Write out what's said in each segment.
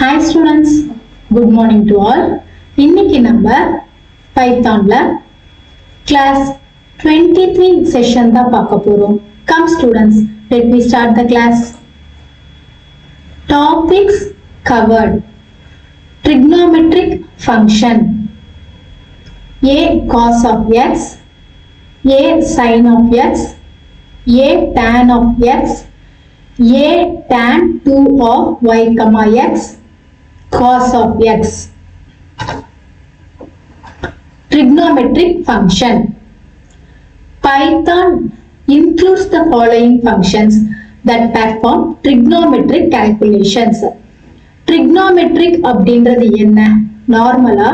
Hi students, good morning to all. இன்னைக்கு நம்ம பைத்தான்ல class 23 session தான் பார்க்க போறோம். Come students, let me start the class. Topics covered. Trigonometric function. A cos of x, A sin of x, A tan of x, A tan 2 of y comma x, cos of x. Trigonometric function. Python includes the following functions that perform trigonometric calculations. Trigonometric அப்படின்றது என்ன? நார்மலா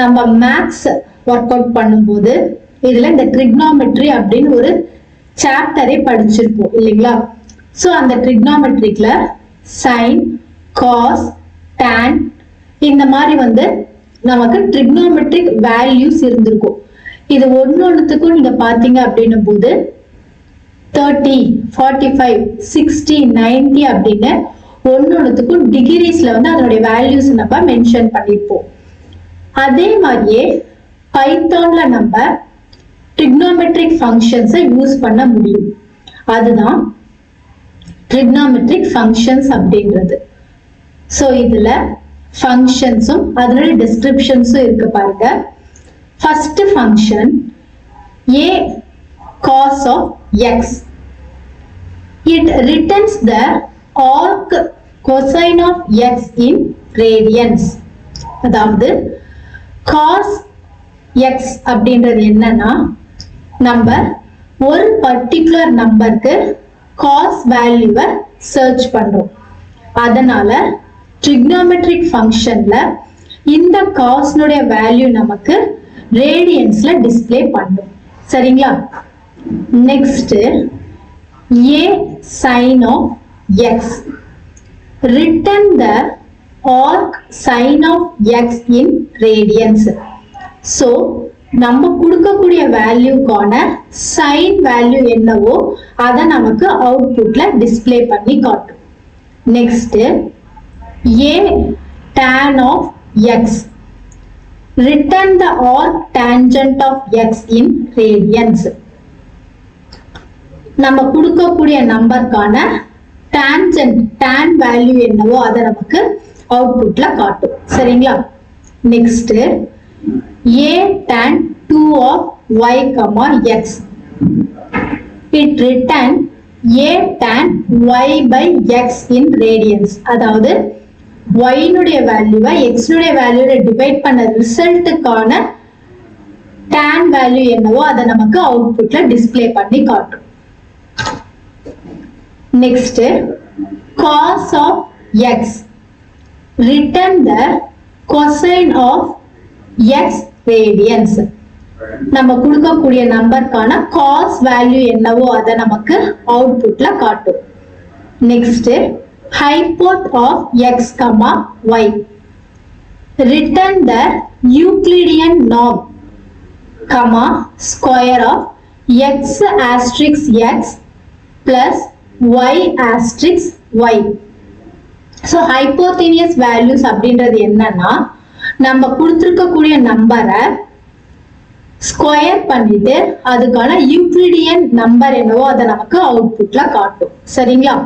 நம்ம maths work out பண்ணும்போது இதுல இந்த trigonometry அப்படின்னு ஒரு சாப்டரே படிச்சிருப்போம் இல்லைங்களா? சோ அந்த trigonometricல sin, cos, tan இந்த மாதிரி நமக்கு trigonometric values இருந்திருக்கும். இது ஒன்னொன்னுத்துக்கும் நீங்க பாத்தீங்க அப்படின்னும் போது 30, 45, 60, 90 அப்படின்னு ஒன்னொன்னுத்துக்கும் டிகிரிஸ்ல அதனுடைய வேல்யூஸ் நம்ம மென்ஷன் பண்ணிருப்போம். அதே மாதிரியே பைத்தான்ல நம்ம trigonometric functions யூஸ் பண்ண முடியும். அதுதான் trigonometric functions அப்படின்றது. சோ இதுல functionsம் அதனுடைய descriptionsம் இருக்கு பாருங்க. First function A cos of x. It returns the arc cosine of x in radians. அதாவது cos x அப்படின்றது என்னன்னா நம்ம ஒரு பர்டிகுலர் நம்பருக்கு cos வேல்யூவை சர்ச் பண்றோம். அதனால trigonometric functionல இந்த cos னுடைய வேல்யூ நமக்கு ரேடியன்ஸ்ல டிஸ்ப்ளே பண்ணும். சரிங்களா? Next A sin of x. Return the arc sin of x in radians. So நம்ம கொடுக்கக்கூடிய வேல்யூக்கான சைன் வேல்யூ என்னவோ அதை நமக்கு அவுட்புட்ல டிஸ்ப்ளே பண்ணி காட்டும். Next A tan of x. Return the arc tangent of x in radians. நம்ம கொடுக்கக்கூடிய நம்பருக்கான tangent tan வேல்யூ என்னவோ அதை நமக்கு அவுட்புட்ல காட்டும். சரிங்களா? Next A tan 2 of y comma x. It return A tan y by x in radians. அதாவது y னுடைய வேல்யூவை x னுடைய வேல்யூல டிவைட் பண்ண ரிசல்ட்டுக்கான tan வேல்யூ என்னவோ அதை நமக்கு அவுட்புட்ல டிஸ்ப்ளே பண்ணி காட்டும். Next cos of x. Return the cosine of x radians. நம்ம கொடுக்கக்கூடிய நம்பருக்கான cos வேல்யூ என்னவோ அதை நமக்கு அவுட்புட்ல காட்டும். Next hypoth of x comma y. Return the Euclidean norm comma square of x asterisk x plus y asterisk y. So hypotenuse values அப்படின்றது என்னன்னா நம்ம கொடுத்திருக்கக்கூடிய நம்பரை ஸ்கொயர் பண்ணிட்டு அதுக்கான யூக்ளிடியன் நம்பர் என்னவோ அதை நமக்கு அவுட்புட்ல காட்டும். சரிங்களா?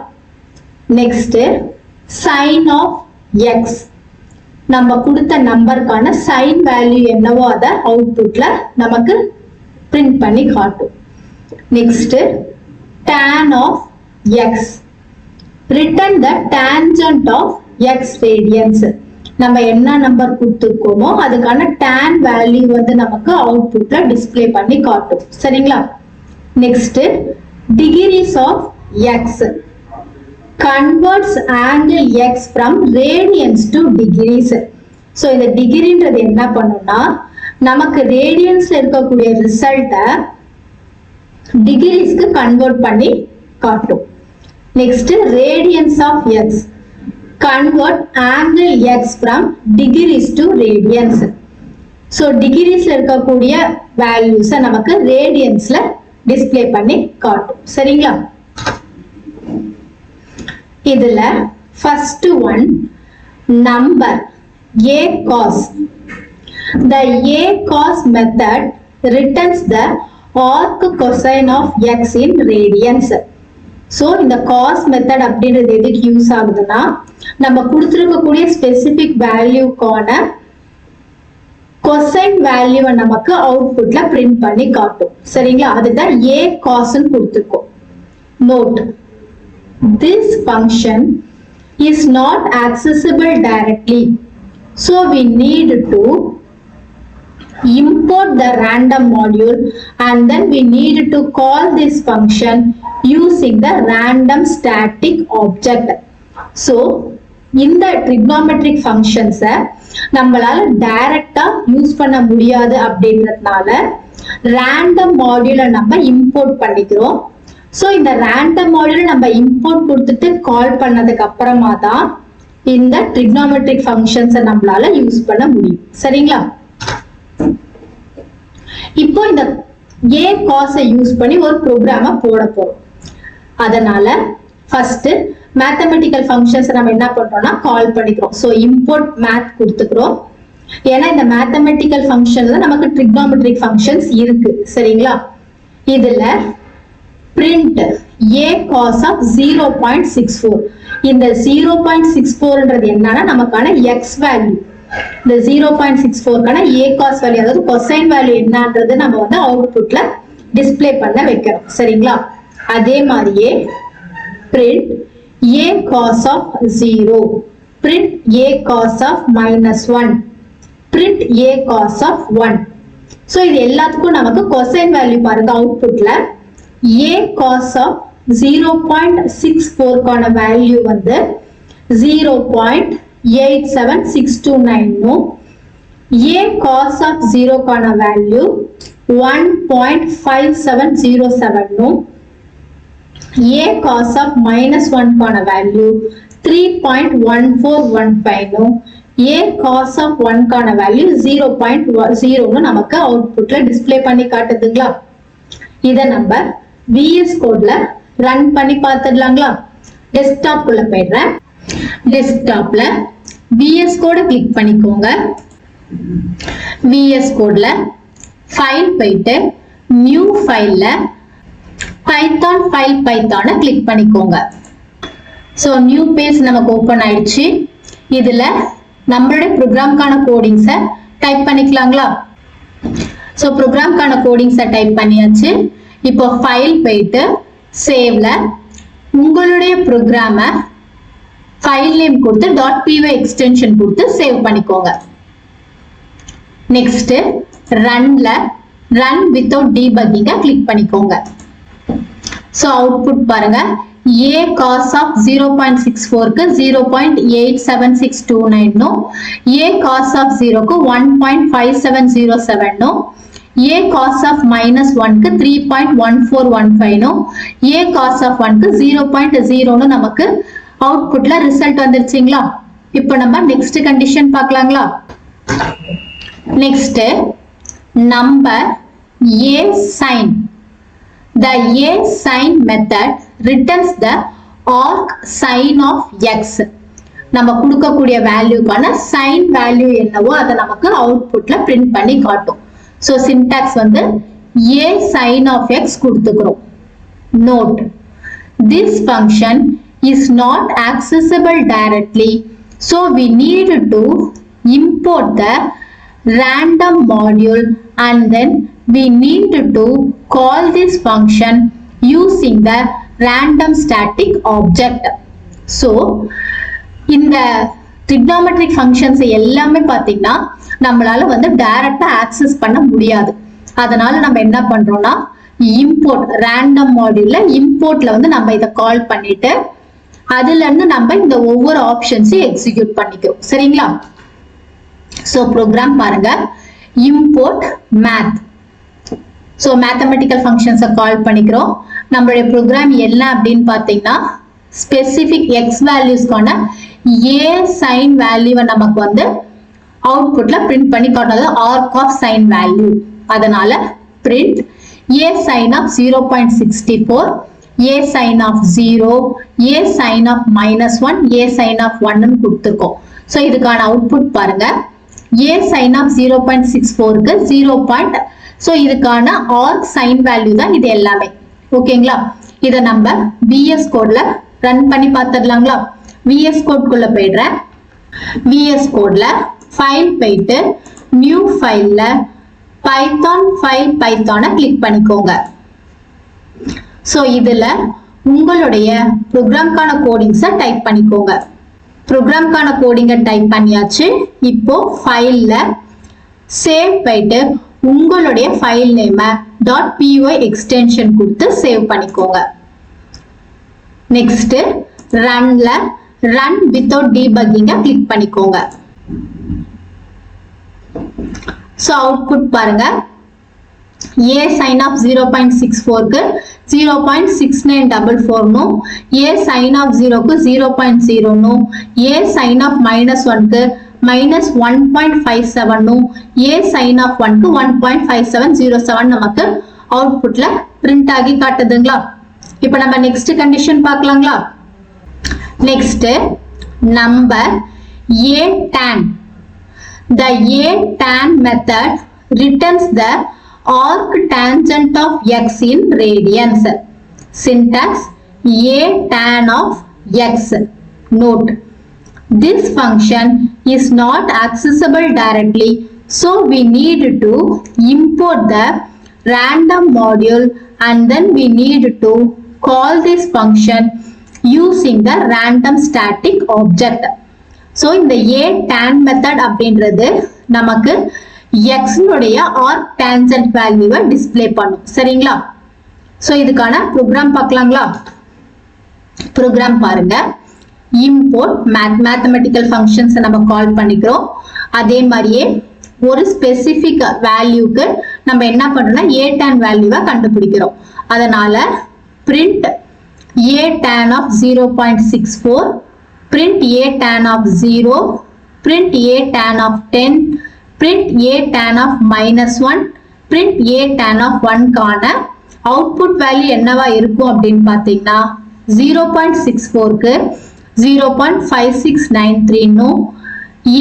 Next sine of X. நம்ம கொடுத்த நம்பருக்கான சைன் வேல்யூ என்னவோ அதை அவுட்புட்ல நமக்கு பிரிண்ட் பண்ணி காட்டும். Next tan of X. Return the tangent of X radians. நம்ம என்ன நம்பர் கொடுத்துருக்கோமோ அதுக்கான tan வேல்யூ நமக்கு அவுட்புட்ல டிஸ்ப்ளே பண்ணி காட்டும். சரிங்களா? Next degrees of X. Converts angle x from radians to degrees. So இந்த டிகிரின்றது என்ன பண்ணும்னா நமக்கு ரேடியன்ஸ்ல இருக்கக்கூடிய ரிசல்ட்டை டிகிரிஸ்க்கு கன்வெர்ட் பண்ணி காட்டும். Next radians of x. Convert angle x from degrees to radians. So டிகிரிஸ்ல இருக்கக்கூடிய வேல்யூஸை நமக்கு ரேடியன்ஸ்ல டிஸ்ப்ளே பண்ணி காட்டும். சரிங்களா? இதுல first one number a cos. The a cos method returns the arc cosine of x in radians. So இந்த cos method அப்படின்றது எதுக்கு யூஸ் ஆகுதுன்னா நம்ம கொடுத்திருக்கக்கூடிய ஸ்பெசிபிக் வேல்யூக்கான cosine வேல்யூவை நமக்கு அவுட்புட்ல பிரிண்ட் பண்ணி காட்டும். சரிங்களா? அதுதான் a cos ன்னு கொடுத்திருக்கோம். Note, this function is not accessible directly, so we need to import the random module and then we need to call this function using the random static object. So இந்த trigonometric functions நம்மளால டைரக்டா use பண்ண முடியாது அப்படின்றதுனால random module நம்ம import பண்ணிக்கிறோம். So இந்த random module நம்ம இம்போர்ட் கொடுத்துட்டு கால் பண்ணதுக்கு அப்புறமா தான் இந்த trigonometric functions நம்மளால யூஸ் பண்ண முடியும். சரிங்களா? இப்போ இந்த a cos யூஸ் பண்ணி ஒரு ப்ரோக்ராம போட போறோம். அதனால ஃபர்ஸ்ட் மேத்தமெட்டிக்கல் ஃபங்க்ஷன்ஸ் நம்ம என்ன பண்றோம்னா கால் பண்ணிக்கிறோம். சோ இம்போர்ட் மேத் கொடுத்துக்கிறோம். ஏன்னா இந்த மேத்தமெட்டிக்கல் ஃபங்க்ஷன்ல நமக்கு trigonometric functions இருக்கு. சரிங்களா? இதுல print a cos of 0.64. இந்த 0.64ன்றது என்னன்னா நமக்கான x வேல்யூ. இந்த 0.64 கான a cos வேல்யூ அதாவது cosine வேல்யூ என்னன்றது நம்ம வந்து அவுட்புட்ல டிஸ்ப்ளே பண்ண வைக்கிறோம். சரிங்களா? அதே மாதிரியே print a cos of 0, print a cos of -1, print a cos of 1. So இது எல்லாத்துக்கும் நமக்கு cosine வேல்யூ பாருங்க அவுட்புட்ல a cos of 0.64 கான வேல்யூ வந்து 0.87629 னும் a cos of 0 கான வேல்யூ 1.5707 னும் a cos of -1 கான வேல்யூ 3.1415 னும் a cos of 1 கான வேல்யூ 0.0 னு நமக்கு அவுட்புட்ல டிஸ்ப்ளே பண்ணி காட்டுதுங்களா? இத நம்ம VS கோட்ல ரன் பண்ணி பார்த்துடலாங்களா? டெஸ்க்டாப் குள்ள போயிடுறேன். டெஸ்க்டாப்ல VS கோட கிளிக் பண்ணிக்கோங்க. VS கோட்ல ஃபைல் போயிட்டு நியூ ஃபைல்ல பைத்தான் ஃபைல் பைத்தான கிளிக் பண்ணிக்கோங்க. சோ நியூ பேஜ் நமக்கு ஓபன் ஆயிடுச்சு. இதுல நம்மளுடைய ப்ரோக்ராம்கான கோடிங்ஸை டைப் பண்ணிக்கலாங்களா? சோ ப்ரோக்ராம்கான கோடிங்ஸை டைப் பண்ணியாச்சு. இப்போ ஃபைல் போயிட்டு சேவ்ல உங்களுடைய ப்ரோக்ராமை ஃபைல் நேம் கொடுத்து .py எக்ஸ்டென்ஷன் கொடுத்து சேவ் பண்ணிக்கோங்க. Next ரன்ல run without debugging click பண்ணிக்கோங்க. சோ அவுட்புட் பாருங்க a cos of 0.64 க்கு 0.87629 னும் a cos of 0 க்கு 1.5707 னும் a cos of -1 க்கு 3.1415 னும் a cos of 1 க்கு 0.0 னு நமக்கு அவுட்புட்ல ரிசல்ட் வந்துருச்சுங்களா? இப்போ நம்ம நெக்ஸ்ட் கண்டிஷன் பார்க்கலாங்களா? Next number a sin. The a sin method returns the arc sin of x. நம்ம கொடுக்கக்கூடிய வேல்யூக்கான sin வேல்யூ என்னவோ அதை நமக்கு அவுட்புட்ல பிரிண்ட் பண்ணி காட்டும். சோ சின்டாக்ஸ் வந்து a sin of x கொடுத்துக்கிறோம். Note, this function is not accessible directly, so we need to import the random module and then we need to call this function using the random static object. So இந்த trigonometric functions எல்லாமே பாத்தீங்கன்னா நம்மளால வந்து டைரக்டா access பண்ண முடியாது. அதனால நம்ம என்ன பண்றோம்னா import random module importல வந்து நம்ம இத கால் பண்ணிட்டு அதுல இருந்து நம்ம இந்த ஒவ்வொரு ஆப்ஷன்ஸையும் எக்ஸிக்யூட் பண்ணிக்கிறோம். சரிங்களா? சோ ப்ரோக்ராம் பாருங்க. import math. சோ மேத்தமெட்டிக்கல் ஃபங்க்ஷன்ஸை கால் பண்ணிக்கிறோம். நம்மளுடைய ப்ரோக்ராம் என்ன அப்படின்னு பாத்தீங்கன்னா ஸ்பெசிபிக் எக்ஸ் வேல்யூஸ்க்கான a sin வேல்யூவை நமக்கு வந்து அவுட்புட்ல பிரிண்ட் பண்ணி காட்டுறது arc of sin வேல்யூ. அதனால print a sin of 0.64, a sin of 0, a sin of -1, a sin of 1 ன்னு கொடுத்திருக்கோம். சோ இதுக்கான அவுட்புட் பாருங்க a sin of 0.64 க்கு 0. சோ இதுக்கான ஆர்க் சைன் வேல்யூ தான் இது எல்லாமே. ஓகேங்களா? இத நம்ம VS கோட்ல ரன் பண்ணி பார்த்துடலாங்களா? VS கோட் குள்ள போய்டுறேன். VS கோட்ல ஃபைல் போயிட்டு நியூ ஃபைல்ல பைத்தான் ஃபைல் பைத்தானை கிளிக் பண்ணிக்கோங்க. சோ இதுல உங்களுடைய ப்ரோக்ராம்கான கோடிங்ஸை டைப் பண்ணிக்கோங்க. ப்ரோக்ராம்கான கோடிங்கை டைப் பண்ணியாச்சு. இப்போ ஃபைல்ல சேவ் போயிட்டு உங்களுடைய ஃபைல் நேமை .py எக்ஸ்டென்ஷன் கொடுத்து சேவ் பண்ணிக்கோங்க. நெக்ஸ்ட் ரன்ல ரன் வித்தவுட் டீபக்கிங்கை கிளிக் பண்ணிக்கோங்க. சோ அவுட்புட் பாருங்க a sin of 0.64 க்கு 0.6944 னும் a sin of 0 க்கு 0.0 னும் a sin of -1 க்கு -1.57 னும் a sin of 1 க்கு 1.5707 நமக்கு அவுட்புட்ல பிரிண்ட் ஆகி காட்டுதுங்களா? இப்போ நம்ம நெக்ஸ்ட் கண்டிஷன் பார்க்கலாங்களா? Next number a tan. The a tan method returns the arc tangent of x in radians. Syntax a tan of x. Note, this function is not accessible directly, so we need to import the random module and then we need to call this function using the random static object. So இந்த a tan method அப்படின்றது நமக்கு x உடைய arc tangent வேல்யூவை display பண்ணும். சரிங்களா? So இதுக்கான program பார்க்கலாங்களா? Program பாருங்க. import mathematical functions நம்ம கால் பண்ணிக்கிறோம். அதே மாதிரியே ஒரு ஸ்பெசிபிக் வேல்யூக்கு நம்ம என்ன பண்றோம்னா a tan வேல்யூவை கண்டுபிடிக்கிறோம். அதனால print a tan of 0.64, print a tan of 0, print a tan of 10, print a tan of -1, print a tan of 1 கான அவுட்புட் வேல்யூ என்னவா இருக்கும் அப்படின்னு பார்த்தீங்கன்னா 0.64 க்கு 0.5693 னும்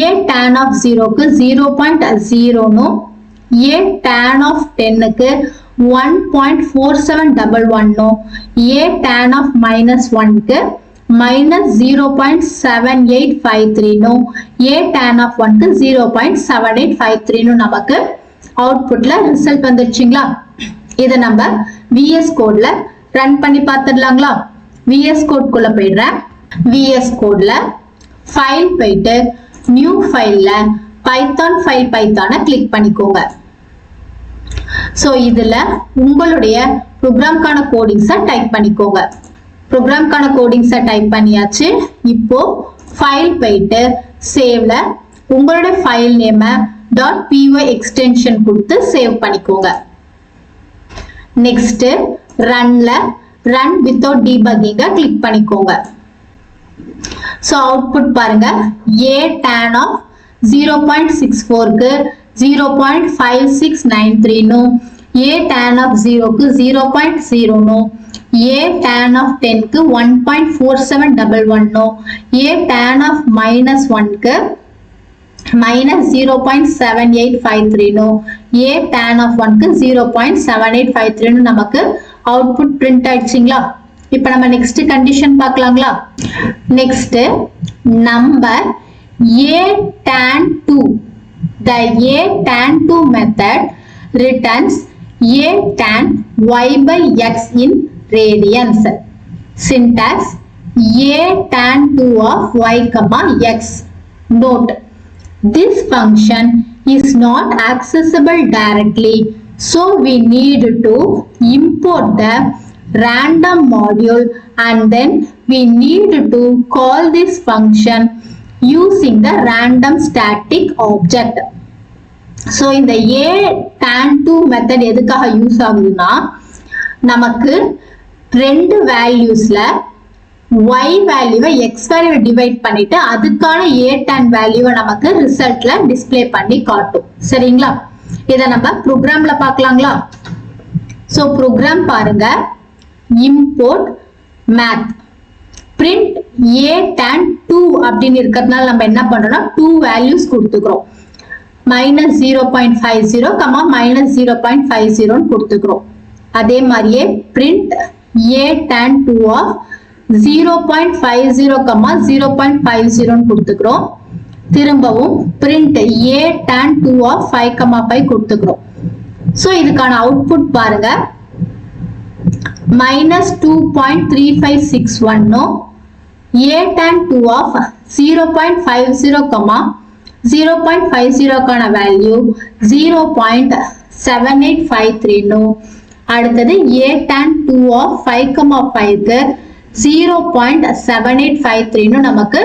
a tan of 0 க்கு 0.0 னும் a tan of 10 க்கு 1.4711 னும் a tan of -1 க்கு -0.7853 னும் a tan of 1 க்கு 0.7853 னும் நமக்கு அவுட்புட்ல ரிசல்ட் வந்துருச்சுங்களா? இத நம்ம VS கோட்ல ரன் பண்ணி பார்த்துடலாங்களா? VS கோட் குள்ள போய்டுறேன். VS கோட்ல ஃபைல் போயிட்டு நியூ ஃபைல்ல பைத்தான் ஃபைல் பைத்தானை கிளிக் பண்ணிக்கோங்க. சோ இதுல உங்களுடைய ப்ரோக்ராம்கான கோடிங்ஸை டைப் பண்ணிக்கோங்க. ப்ரோக்ராம்கான கோடிங்ஸை டைப் பண்ணியாச்சு. இப்போ ஃபைல் போயிட்டு சேவ்ல உங்களுடைய ஃபைல் நேமை .py எக்ஸ்டென்ஷன் கொடுத்து சேவ் பண்ணிக்கோங்க. நெக்ஸ்ட் ரன்ல ரன் வித்தவுட் டீபக்கிங்கை கிளிக் பண்ணிக்கோங்க. சோ அவுட்புட் பாருங்க a tan of 0.64 க்கு 0.5693 னும் a tan of 0 க்கு 0.0 னும் a tan of 10 க்கு 1.4711 னும் a tan of -1 க்கு -0.7853 னும் a tan of 1 க்கு 0.7853 னும் நமக்கு அவுட்புட் பிரிண்ட் ஆயிடுச்சுங்களா? இப்போ நம்ம நெக்ஸ்ட் கண்டிஷன் பார்க்கலாங்களா? Next number a tan 2. The a tan 2 method returns a tan y by x in radians. Syntax a tan 2 of y comma x. Note, this function is not accessible directly, so we need to import the random module and then we need to call this function using the random static object. So இந்த a tan 2 method எதுக்காக use ஆகுதுன்னா நமக்கு ரெண்டு வேல்யூஸ்ல y வேல்யூவை x வேல்யூவை divide பண்ணிட்டு அதுக்கான a tan வேல்யூவை நமக்கு ரிசல்ட்ல டிஸ்ப்ளே பண்ணி காட்டும். சரிங்களா? இத நம்ம ப்ரோக்ராம்ல பார்க்கலாங்களா? சோ ப்ரோக்ராம் பாருங்க. import math print a tan 2 அப்படின்னு இருக்கிறதுனால நம்ம என்ன பண்றோம்னா 2 values கொடுத்துக்கிறோம். minus 0.50, minus 0.50 கொடுத்துக்கிறோம். அதே மாதிரியே print a tan 2 of 0.50, 0.50 கொடுத்துக்கிறோம். திரும்பவும் print a tan 2 of 5, 5 கொடுத்துக்கிறோம். So இதுக்கான அவுட்புட் பாருங்க, minus 2.3561 a tan 2 of 0.50, 0.50 கான வேல்யூ 0.7853. அடுத்தது a tan 2 of 5, 5 0.7853 நமக்கு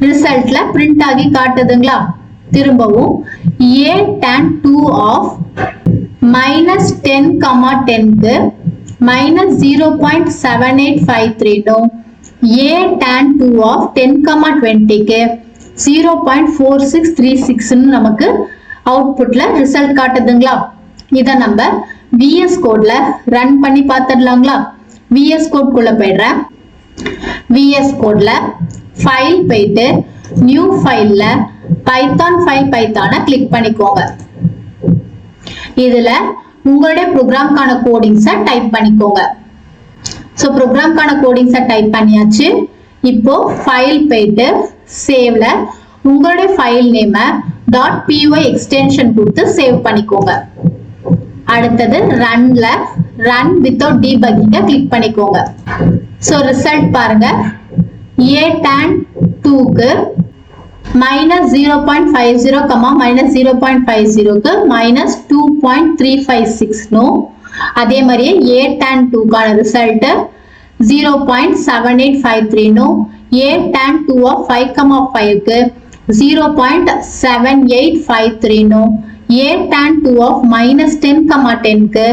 ரிசல்ட்ல பிரிண்ட் ஆகி காட்டுதுங்களா. திரும்பவும் a tan 2 of minus 10, 10 minus 0.7853 a tan 2 of 10, 20 0.4636 நமக்கு அவுட்புட்ல ரிசல்ட் காட்டுதுங்களா. இத நம்ம VS கோட்ல ரன் பண்ணி பார்த்துடலாங்களா. VS கோட் குள்ள போயிடுறேன். VS கோட்ல ஃபைல் போயிட்டு நியூ ஃபைல்ல பைத்தான் ஃபைல் பைத்தானை கிளிக் பண்ணிக்கோங்க. இதுல உங்களுடைய ப்ரோக்ராம்கான கோடிங்ஸை டைப் பண்ணிக்கோங்க. ஸோ ப்ரோக்ராம்கான கோடிங்ஸை டைப் பண்ணியாச்சு. இப்போ ஃபைல் போயிட்டு சேவ்ல உங்களுடைய ஃபைல் நேமை .py எக்ஸ்டென்ஷன் கொடுத்து சேவ் பண்ணிக்கோங்க. அடுத்தது ரன்ல ரன் வித்தவுட் டீபக்கிங்க கிளிக் பண்ணிக்கோங்க. ஸோ ரிசல்ட் பாருங்க, a tan 2க்கு minus 0.50, minus 0.50க்கு minus 2.356 அதே மாதிரியே a tan 2 கான ரிசல்ட் 0.7853 a tan 2 of 5, 5க்கு 0.7853 a tan 2 of minus 10, 10க்கு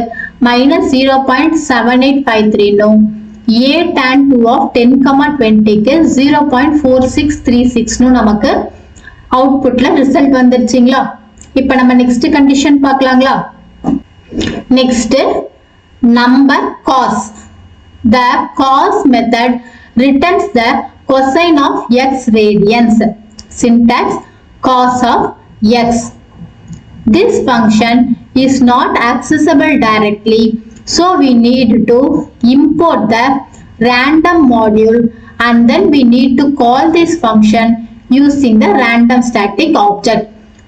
minus 0.7853 a tan 2 of 10, 20க்கு 0.4636 நமக்கு அவுட்புட்ல ரிசல்ட் வந்துருச்சுங்களா. இப்போ நம்ம நெக்ஸ்ட் கண்டிஷன் பார்க்கலாங்களா. Next number cos. The cos method returns the cosine of x radians. Syntax cos of x. This function is not accessible directly, so we need to import the random module and then we need to call this function using the random static object.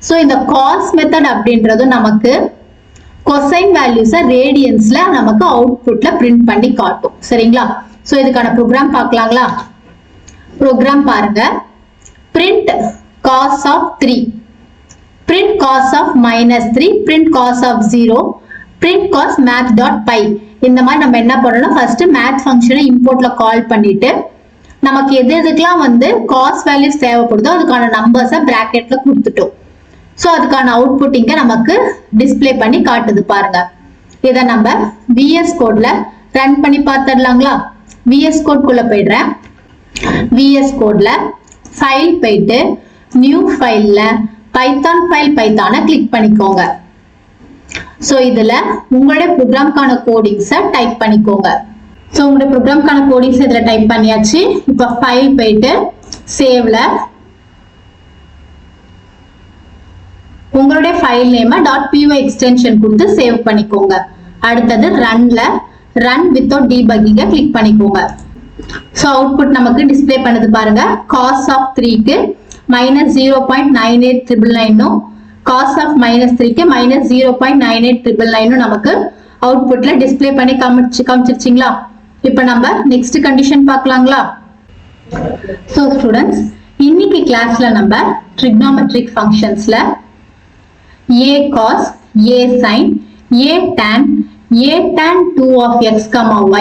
So in the cos method அப்படின்றது நமக்கு cosine values radiansல நமக்கு அவுட்புட்ல print பண்ணி காட்டும். சரிங்களா. So இதுக்கான program பார்க்கலாங்களா. Program பாருங்க. print cos of 3, print cos of minus 3, print cos of 0, print cos math.py. இந்த மாதிரி நம்ம என்ன பண்ணணும், ஃபர்ஸ்ட் math ஃபங்க்ஷனை இம்போர்ட்ல கால் பண்ணிட்டு நமக்கு எது எதுக்கெல்லாம் வந்து cos வேல்யூஸ் தேவைப்படுதோ அதுக்கான நம்பர்ஸை பிராக்கெட்ல கொடுத்துட்டோம். ஸோ அதுக்கான அவுட்புட் இங்க நமக்கு டிஸ்பிளே பண்ணி காட்டுது பாருங்க. இதை நம்ம VS கோட்ல ரன் பண்ணி பார்த்துடலாங்களா. VS கோட் குள்ள போயிடுறேன். VS கோட்ல ஃபைல் போயிட்டு நியூ ஃபைல்ல பைத்தான் ஃபைல் பைத்தானை கிளிக் பண்ணிக்கோங்க. ஸோ இதுல உங்களுடைய ப்ரோக்ராம்கான கோடிங்ஸை டைப் பண்ணிக்கோங்க. ஸோ உங்களுடைய ப்ரோக்ராம்கான கோடிங்ஸ் இதுல டைப் பண்ணியாச்சு. இப்போ ஃபைல் போயிட்டு சேவ்ல உங்களுடைய ஃபைல் நேமை .py எக்ஸ்டென்ஷன் கொடுத்து சேவ் பண்ணிக்கோங்க. அடுத்தது ரன்ல ரன் வித்தவுட் டீபக்கிங்க கிளிக் பண்ணிக்கோங்க. ஸோ அவுட்புட் நமக்கு டிஸ்பிளே பண்ணுது பாருங்க. cos of 3க்கு minus 0.989 cos of minus 3க்கு minus 0.989 நமக்கு அவுட்புட்ல டிஸ்பிளே பண்ணி காமிச்சிருச்சிங்களா. இப்போ நம்ம நெக்ஸ்ட் கண்டிஷன் பார்க்கலாங்களா. ஸோ ஸ்டூடெண்ட்ஸ், இன்னைக்கு கிளாஸ்ல நம்ம trigonometric ஃபங்க்ஷன்ஸ்ல a cos, a sin, a tan 2 of x,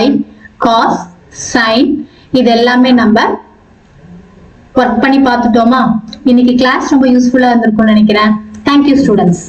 y, cos, sin இது எல்லாமே நம்ம ஒர்க் பண்ணி பார்த்துட்டோமா. இன்னைக்கு கிளாஸ் ரொம்ப யூஸ்ஃபுல்லா இருந்திருக்கும்னு நினைக்கிறேன். Thank you students.